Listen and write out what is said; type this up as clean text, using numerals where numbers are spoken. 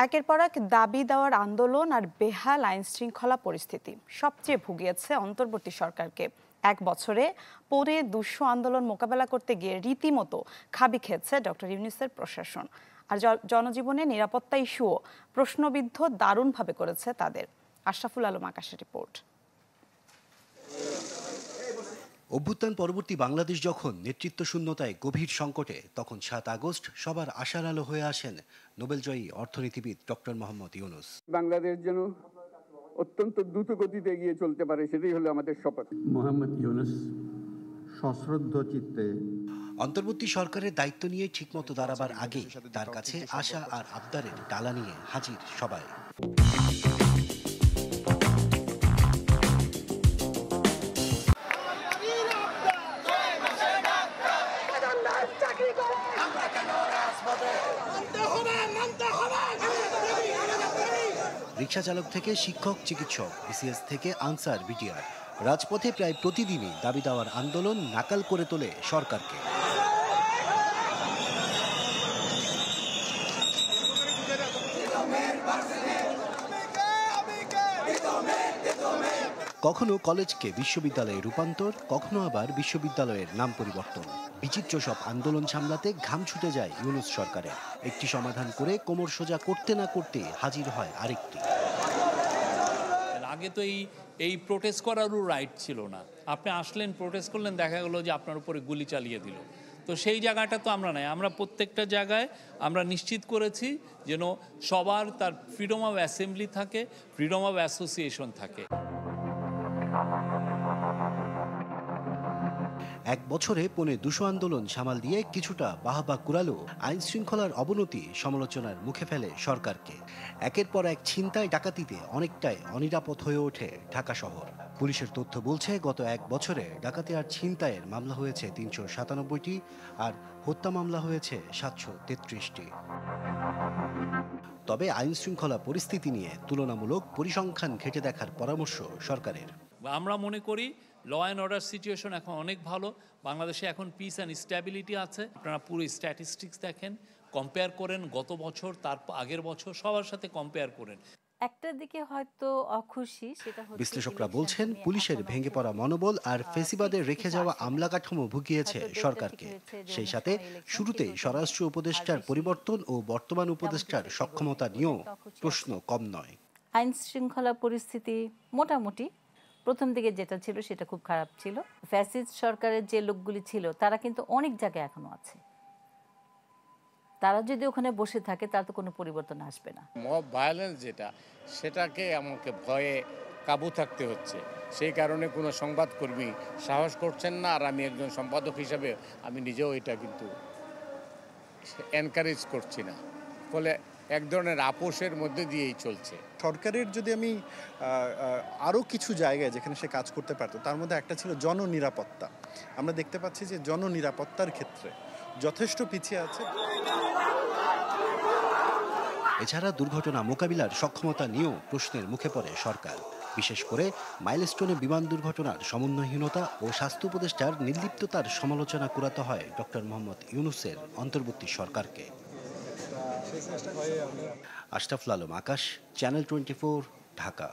একের পর এক দাবি দেওয়ার আন্দোলন আর বেহাল আইন শৃঙ্খলা পরিস্থিতি সবচেয়ে ভুগিয়েছে অন্তর্বর্তী সরকারকে। এক বছরে পরে ২০০ আন্দোলন মোকাবেলা করতে গিয়ে রীতিমতো খাবি খেয়েছে ডক্টর ইউনূসের প্রশাসন। আর জনজীবনে নিরাপত্তা ইস্যুও প্রশ্নবিদ্ধ দারুণভাবে করেছে তাদের। আশরাফুল আলম আকাশের রিপোর্ট। অভ্যুত্থান পরবর্তী বাংলাদেশ যখন নেতৃত্ব শূন্যতায় গভীর সংকটে, তখন ৭ আগস্ট সবার আশার আলো হয়ে আসেন নোবেলজয়ী অর্থনীতিবিদ ডক্টর মোহাম্মদ ইউনূস। বাংলাদেশ যেন অত্যন্ত দ্রুত গতিতে এগিয়ে চলতে পারে, সেটাই হলো আমাদের শপথ। মোহাম্মদ ইউনূস সশ্রদ্ধ চিত্তে অন্তর্বর্তী সরকারের দায়িত্ব নিয়ে ঠিকমতো দাঁড়াবার আগে তার কাছে আশা আর আবদারের ডালা নিয়ে হাজির সবাই। রিকশা চালক থেকে শিক্ষক, চিকিৎসক, বিসিএস থেকে আনসার, বিটিআর, রাজপথে প্রায় প্রতিদিনই দাবি দেওয়ার আন্দোলন নাকাল করে তোলে সরকারকে। কখনো কলেজকে বিশ্ববিদ্যালয়ে রূপান্তর, কখনো আবার বিশ্ববিদ্যালয়ের নাম পরিবর্তন। বিচিত্র সব আন্দোলন সামলাতে ঘাম ছুটে যায় ইউনূস সরকারের। একটি সমাধান করে কোমর সোজা করতে না করতে হাজির হয় আরেকটি। আগে তো এই প্রোটেস্ট করারও রাইট ছিল না। আপনি আসলেন, প্রোটেস্ট করলেন, দেখা গেল যে আপনার উপরে গুলি চালিয়ে দিল। তো সেই জায়গাটা তো আমরা নাই। আমরা প্রত্যেকটা জায়গায় আমরা নিশ্চিত করেছি যেন সবার তার ফ্রিডম অফ অ্যাসেম্বলি থাকে, ফ্রিডম অফ অ্যাসোসিয়েশন থাকে। এক বছরে পৌনে ২০০ আন্দোলন সামাল দিয়ে কিছুটা বাহবা কুড়ালো আইন শৃঙ্খলার অবনতি সমালোচনার মুখে ফেলে সরকারকে। একের পর এক ছিনতাই, ডাকাতিতে অনেকটাই অনিরাপদ হয়ে ওঠে ঢাকা শহর। পুলিশের তথ্য বলছে গত এক বছরে ডাকাতি আর ছিনতাইয়ের মামলা হয়েছে ৩৯৭টি, আর হত্যা মামলা হয়েছে ৭৩৩টি। তবে আইন শৃঙ্খলা পরিস্থিতি নিয়ে তুলনামূলক পরিসংখ্যান ঘেঁটে দেখার পরামর্শ সরকারের। আমরা মনে করি ল অ্যান্ড অর্ডার সিচুয়েশন এখন অনেক ভালো। বাংলাদেশে এখন পিস অ্যান্ড স্ট্যাবিলিটি আছে। আপনারা পুরো স্ট্যাটিস্টিক্স দেখেন, কম্পেয়ার করেন গত বছর, তার আগের বছর, সবার সাথে কম্পেয়ার করেন। একটা দিকে হয়তো অখুশি, সেটা হচ্ছে বিশ্লেষকরা বলছেন পুলিশের ভেঙে পড়া মনোবল আর ফেসিবাদের রেখে যাওয়া আমলা কাঠামো ভুগিয়েছে সরকারকে। সেই সাথে শুরুতেই স্বরাষ্ট্র উপদেষ্টার পরিবর্তন ও বর্তমান উপদেষ্টার সক্ষমতা নিয়েও প্রশ্ন কম নয়। আইন শৃঙ্খলা পরিস্থিতি মোটামুটি প্রথম দিকে যেটা ছিল সেটা খুব খারাপ ছিল। ফ্যাসিস্ট সরকারের যে লোকগুলি ছিল তারা কিন্তু অনেক জায়গায় এখনো আছে। তারা যদি ওখানে বসে থাকে তার তো কোনো পরিবর্তন আসবে না। মব ভায়োলেন্স যেটা, সেটাকে আমাকে ভয়ে কাবু থাকতে হচ্ছে। সেই কারণে কোনো সংবাদকর্মী সাহস করছেন না, আর আমি একজন সম্পাদক হিসাবে আমি নিজেও এটা কিন্তু এনকারেজ করছি না। ফলে এক ধরনের আপোষের মধ্যে দিয়েই চলছে। সরকারের যদি আমি আরও কিছু জায়গায় যেখানে সে কাজ করতে পারতো, তার মধ্যে একটা ছিল জননিরাপত্তা। আমরা দেখতে পাচ্ছি যে জননিরাপত্তার ক্ষেত্রে যথেষ্ট পিছিয়ে আছে। এছাড়া দুর্ঘটনা মোকাবিলার সক্ষমতা নিয়েও প্রশ্নের মুখে পড়ে সরকার। বিশেষ করে মাইলস্টোনে বিমান দুর্ঘটনার সমন্বয়হীনতা ও স্বাস্থ্য উপদেষ্টার নির্লিপ্ততার সমালোচনা কুড়াতে হয় ডক্টর মোহাম্মদ ইউনূসের অন্তর্বর্তী সরকারকে। আশরাফুল আলম আকাশ, চ্যানেল 24, ঢাকা।